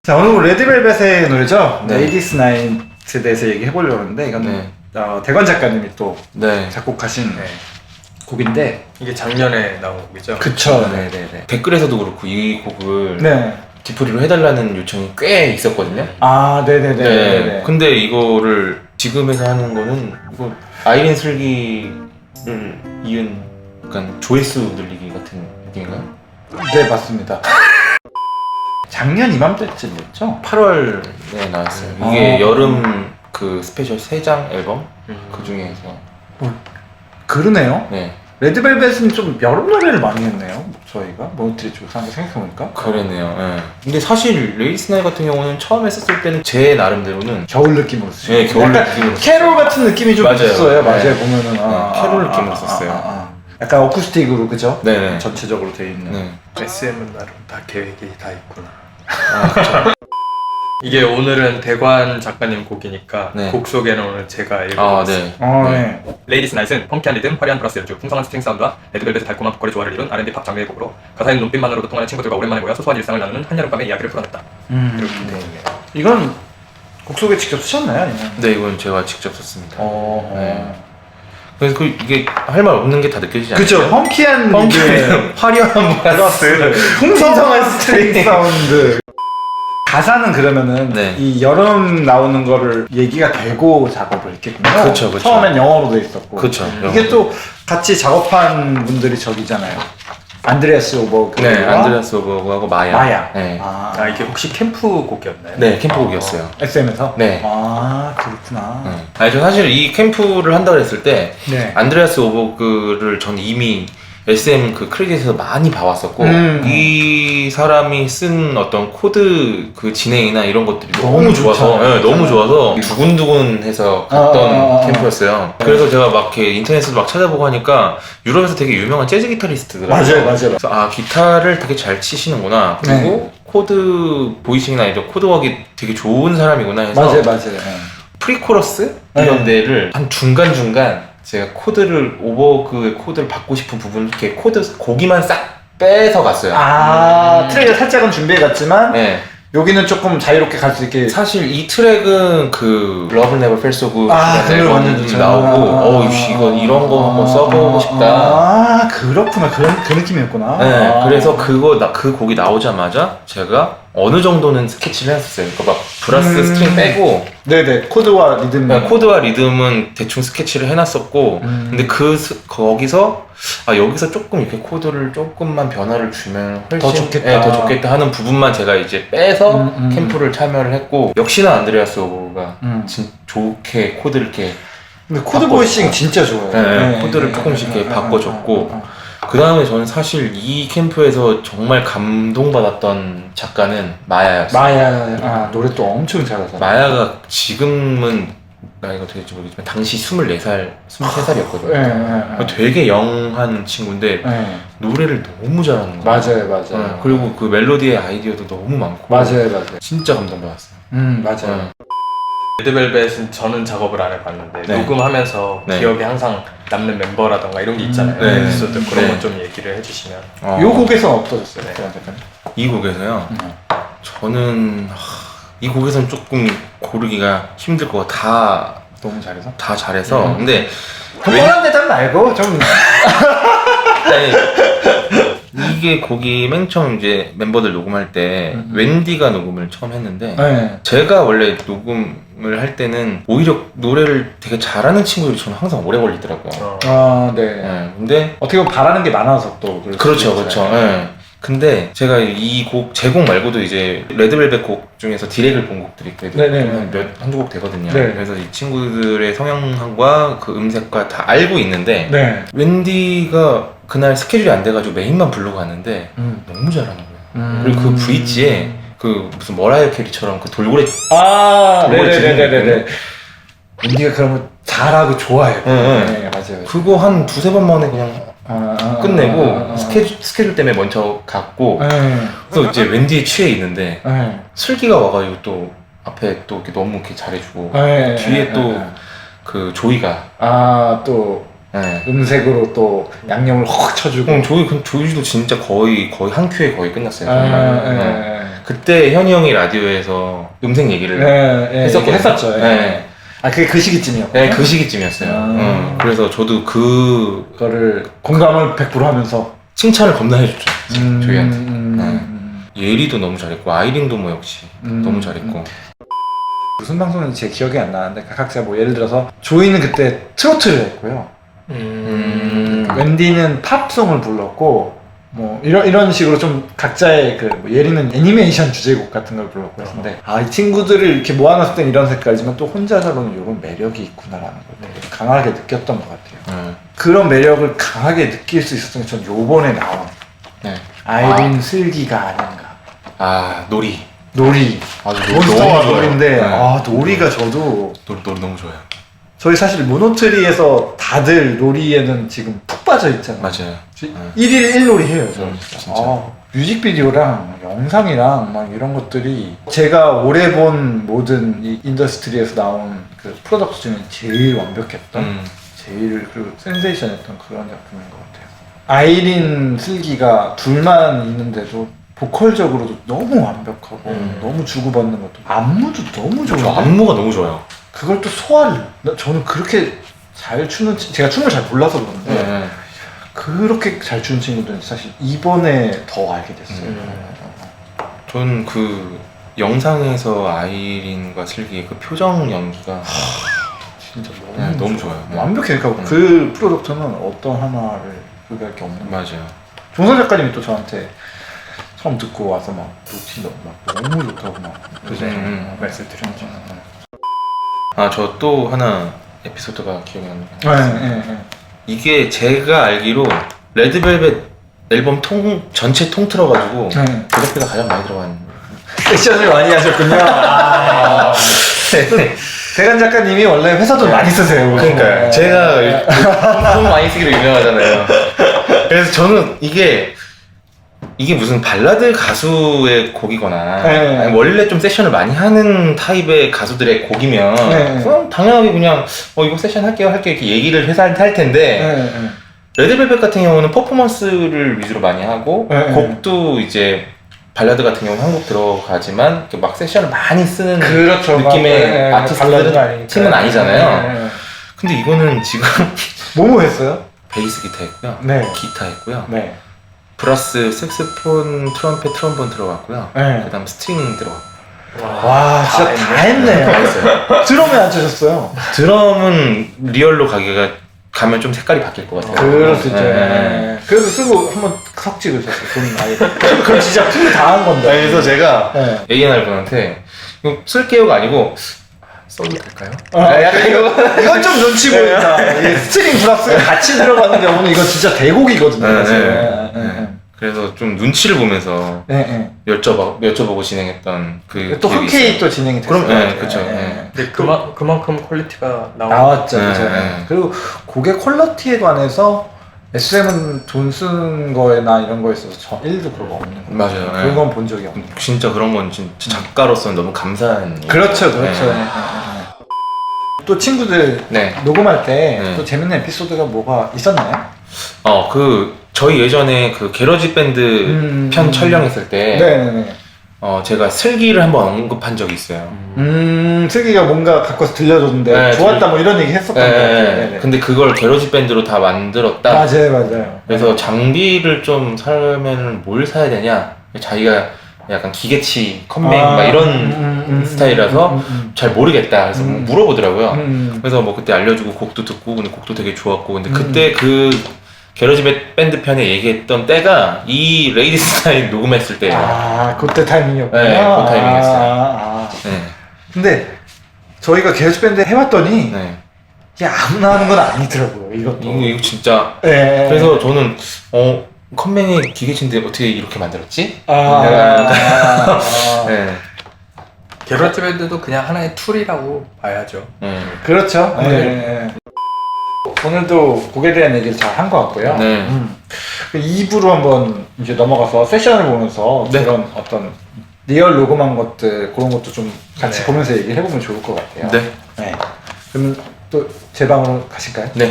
자, 오늘 레드벨벳의 노래죠? 네. 레이디스 나이트에 대해서 얘기해보려고 하는데 이건 네. 대관 작가님이 또 네. 작곡하신 곡인데 이게 작년에 나온 곡이죠? 그쵸. 네네네. 댓글에서도 그렇고 이 곡을 네. 디프리로 해달라는 요청이 꽤 있었거든요. 아, 네네네. 네. 근데 이거를 지금 해서 하는 거는 이거 아이린 슬기를 이은 약간 조회수 늘리기 같은 느낌인가요? 네, 맞습니다. 작년 이맘때쯤이었죠? 8월에 나왔어요. 이게 아. 여름 그 스페셜 3장 앨범 그 중에서 그러네요. 네 레드벨벳은 좀 여름 노래를 많이 했네요. 저희가 모니터리 쪽에서 한번 생각해보니까 그랬네요. 네. 근데 사실 레이디스 나이 같은 경우는 처음 했었을 때는 제 나름대로는 겨울 느낌으로 쓰죠. 네, 겨울 느낌으로 캐롤 같은 느낌이 좀 맞아요. 있어요. 맞아요. 네. 보면은 캐롤 느낌으로 썼어요. 약간 어쿠스틱으로 그죠? 네네. 전체적으로 돼 있는. 네. SM은 나름 다 계획이 다 있구나. 아, 그쵸. 이게 오늘은 대관 작가님 곡이니까 네. 곡 소개는 오늘 제가 아, 읽어보겠습니다. 네. 네. 레이디스 나잇은 펑키한 리듬, 화려한 브라스 연주, 풍성한 스트링 사운드와 레드벨벳의 달콤한 보컬의 조화를 이룬 R&B 팝 장르의 곡으로 가사인 눈빛만으로도 통하는 친구들과 오랜만에 모여 소소한 일상을 나누는 한여름밤의 이야기를 풀어냈다. 이렇게 되어 있네요. 이건 곡 소개 직접 쓰셨나요? 아니면? 네, 이건 제가 직접 썼습니다. 네. 그래서 이게 할 말 없는 게 다 느껴지지 않아요? 그쵸. 펑키한 펑키한 화려한 브라스, 풍성한 스트링 사운드. 가사는 그러면은 네. 이 여름 나오는 거를 얘기가 되고 작업을 했겠군요. 그쵸, 그쵸. 처음엔 영어로 돼 있었고. 그쵸. 이게 또 같이 작업한 분들이 저기잖아요. 안드레아스 오버그. 네, 안드레아스 오버그하고 마야. 마야. 네. 아, 이게 혹시 캠프 곡이었나요? 네, 캠프곡이었어요. SM에서? 네. 아, 그렇구나. 네. 아니, 저 사실 이 캠프를 한다고 했을 때 네. 안드레아스 오버그를 전 이미 SM 그 크레딧에서 많이 봐왔었고 이 사람이 쓴 어떤 코드 그 진행이나 이런 것들이 너무 좋아서 네, 너무 좋아서 두근두근해서 갔던 캠프였어요. 그래서 제가 막 이렇게 인터넷에서 막 찾아보고 하니까 유럽에서 되게 유명한 재즈 기타리스트더라고요. 맞아요. 그래서 아, 기타를 되게 잘 치시는구나. 그리고 코드 보이싱이나 이런 코드웍이 되게 좋은 사람이구나 해서 맞아요. 프리코러스 이런 데를 한 중간중간 제가 코드를 오버그의 코드를 받고 싶은 부분 이렇게 코드 고기만 싹 빼서 갔어요. 트랙을 살짝은 준비해 갔지만 네. 여기는 조금 자유롭게 갈 수 있게. 사실 이 트랙은 그 Love Never Felt So Good 그거 완전 좋죠. 나오고 이거 이런 거 한번 써보고 싶다. 그렇구나. 그 느낌이었구나. 네, 그래서 그 곡이 나오자마자 제가 어느 정도는 스케치를 했었어요. 그러니까 막 브라스 스트링 빼고 네네. 코드와 리듬. 코드와 리듬은 대충 스케치를 해놨었고 근데 거기서 여기서 조금 이렇게 코드를 조금만 변화를 주면 훨씬 더 좋겠다. 네, 더 좋겠다 하는 부분만 제가 이제 빼서 캠프를 참여를 했고 역시나 안드레아스 오버가 좋게 코드를 이렇게 근데 코드 보이싱 진짜 좋아요. 네, 코드를 조금씩 이렇게 바꿔줬고 그 다음에 저는 사실 이 캠프에서 정말 감동받았던 작가는 마야였어요. 마야 노래 또 엄청 잘하잖아. 마야가 지금은 나이가 될지 모르겠지만 당시 24살, 23살이었거든요. 되게 영한 친구인데 노래를 너무 잘하는 거예요. 맞아요. 그리고 그 멜로디의 아이디어도 너무 많고 맞아요. 진짜 감동받았어요. 맞아요. 레드벨벳은 저는 작업을 안 해봤는데 네. 녹음하면서 네. 기억에 항상 남는 멤버라던가 이런 게 있잖아요. 네. 에피소드 그런 네. 건 좀 얘기를 해주시면. 요 곡에서는 어떠셨어요? 네. 이 곡에서요. 저는 이 곡에서는 조금 고르기가 힘들 것 같아. 너무 잘해서? 다 잘해서 근데 뻔한 대답 말고 좀 이게 곡이 맨 처음 이제 멤버들 녹음할 때 웬디가 녹음을 처음 했는데 제가 원래 녹음을 할 때는 오히려 노래를 되게 잘하는 친구들이 저는 항상 오래 걸리더라고요. 네. 근데 어떻게 보면 바라는 게 많아서 또 그렇죠. 근데 제가 이 곡, 제 곡 말고도 이제 레드벨벳 곡 중에서 디렉을 본 곡들이 그래도 한두 곡 되거든요. 네. 그래서 이 친구들의 성향과 그 음색과 다 알고 있는데 웬디가 그날 스케줄이 안 돼가지고 메인만 부르고 갔는데 너무 잘하는 거예요. 그리고 그 브릿지에 그 무슨 머라이어 캐리처럼 그 돌고래 네네네네네. 웬디가 그런 거 잘하고 좋아해요. 네, 맞아요. 그거 한 두세 번 만에 그냥 끝내고 스케줄 때문에 먼저 갔고 그래서 이제 웬디에 취해 있는데 슬기가 와가지고 또 앞에 또 이렇게 너무 이렇게 잘해주고 뒤에 또 그 조이가 또 네. 음색으로 또 양념을 확 쳐주고. 조이도 진짜 거의 한 큐에 거의 끝났어요. 아, 네. 그때 현이 형이 라디오에서 음색 얘기를 했었죠. 네. 아, 그게 그 시기쯤이었고. 네, 그 시기쯤이었어요. 그래서 저도 그거를 공감을 100% 하면서 칭찬을 겁나 해줬죠. 조이한테. 예리도 너무 잘했고 아이린도 뭐 역시 너무 잘했고. 무슨 방송인지 제 기억이 안 나는데 각자 뭐 예를 들어서 조이는 그때 트로트를 했고요. 웬디는 팝송을 불렀고 뭐 이런 식으로 좀 각자의 뭐 예리는 애니메이션 주제곡 같은 걸 불렀고 했는데 이 친구들을 이렇게 모아놨을 땐 이런 색깔이지만 또 혼자서는 이런 매력이 있구나라는 걸 되게 강하게 느꼈던 것 같아요. 그런 매력을 강하게 느낄 수 있었던 게 전 요번에 나온 아이린 슬기가 아닌가. 놀이. 몬스터가 놀인데 놀이가 저도 놀이 너무 좋아요. 저희 사실 모노트리에서 다들 놀이에는 지금 푹 빠져 있잖아요. 맞아요. 1일 1놀이 해요, 저 진짜. 뮤직비디오랑 영상이랑 막 이런 것들이 제가 올해 본 모든 이 인더스트리에서 나온 그 프로덕트 중에 제일 완벽했던, 제일 그리고 센세이션했던 그런 작품인 것 같아요. 아이린 슬기가 둘만 있는데도 보컬적으로도 너무 완벽하고 너무 주고받는 것도 안무도 너무 좋아요. 안무가 너무 좋아요. 그걸 또 소화를 저는 그렇게 잘 추는 제가 춤을 잘 몰라서 그런데 그렇게 잘 추는 친구들은 사실 이번에 더 알게 됐어요. 저는 그 영상에서 아이린과 슬기의 그 표정 연기가 진짜 너무 좋아요. 완벽해. 그러니까 그 프로덕트는 어떤 하나를 소개할 게 없는 거예요. 맞아요. 종선 작가님이 또 저한테 처음 듣고 와서 막 노티 너무 좋다고 막 말씀 드렸죠. 저 또 하나 에피소드가 기억이 납니다. 이게 제가 알기로 레드벨벳 앨범 전체 통틀어가지고 제작비가 가장 많이 들어간. 세션을 많이 하셨군요. 대간 작가님이 원래 회사 돈 많이 쓰세요. 그러니까 제가 돈 많이 쓰기로 유명하잖아요. 그래서 저는 이게 무슨 발라드 가수의 곡이거나 아니 원래 좀 세션을 많이 하는 타입의 가수들의 곡이면 그럼 당연하게 그냥 이거 세션 할게요 이렇게 얘기를 회사한테 할 텐데 레드벨벳 같은 경우는 퍼포먼스를 위주로 많이 하고 곡도 이제 발라드 같은 경우는 한 곡 들어가지만 막 세션을 많이 쓰는 느낌의 아티스트들은 팀은 아니잖아요. 근데 이거는 지금 뭐뭐 했어요? 베이스 기타 했고요, 기타 했고요, 플러스 색스폰, 트럼펫, 트럼본 들어갔고요. 그 다음 스트링 들어갔고. 와, 진짜 다 했네요. 드럼에 안 쳐셨어요? 드럼은 리얼로 가면 좀 색깔이 바뀔 것 같아요. 그럴 수 있죠. 그래도 쓰고 한번 석 찍으셨어요. 돈 아예. 그럼 진짜 투 다 한 건데. 그래서 제가 A&R 분한테 이거 쓸게요가 아니고 써도 될까요? 약간 이건 좀 눈치 보인다. 스트링 플러스가 같이 들어가는 경우는 이거 진짜 대곡이거든요. 그래서 좀 눈치를 보면서 여쭤보고 진행했던 그 또 흔쾌히 또 진행이 됐어요. 그럼 그렇죠. 근데 그만큼 퀄리티가 나왔죠. 그리고 곡의 퀄리티에 관해서 SM은 돈 쓴 거에나 이런 거에 있어서 저 1도 그런 거 없는 거 맞아요. 그런 건 본 적이 없는 진짜 그런 건 진짜 작가로서는 너무 감사한 그렇죠. 또 친구들 녹음할 때 또 재밌는 에피소드가 뭐가 있었나요? 저희 예전에 그 게러지 밴드 편 촬영했을 때 제가 슬기를 한번 언급한 적이 있어요. 슬기가 뭔가 갖고 와서 들려줬는데 좋았다 뭐 이런 얘기 했었던 것 같아요. 근데 그걸 게러지 밴드로 다 만들었다. 맞아요. 그래서 장비를 좀 사면 뭘 사야 되냐? 자기가 약간 기계치, 컴백 막 이런 스타일이라서 잘 모르겠다. 그래서 물어보더라고요. 그래서 뭐 그때 알려주고 곡도 듣고 근데 곡도 되게 좋았고 근데 그때 그 게러지 밴드 편에 얘기했던 때가 이 레이디스 타임 녹음했을 때예요. 그때 타이밍이었구나. 그 타이밍이었어요. 근데 저희가 게러지 밴드 해봤더니 아무나 하는 건 아니더라고요. 이것도. 이거 진짜. 그래서 저는 컴맹이 기계치인데 어떻게 이렇게 만들었지? 게러지 밴드도 그냥 하나의 툴이라고 봐야죠. 그렇죠. 오늘도 곡에 대한 얘기를 잘 한 것 같고요. 2부로 한번 이제 넘어가서 세션을 보면서 그런 어떤 리얼 녹음한 것들 그런 것도 좀 같이 보면서 얘기를 해보면 좋을 것 같아요. 그러면 또 제 방으로 가실까요? 네.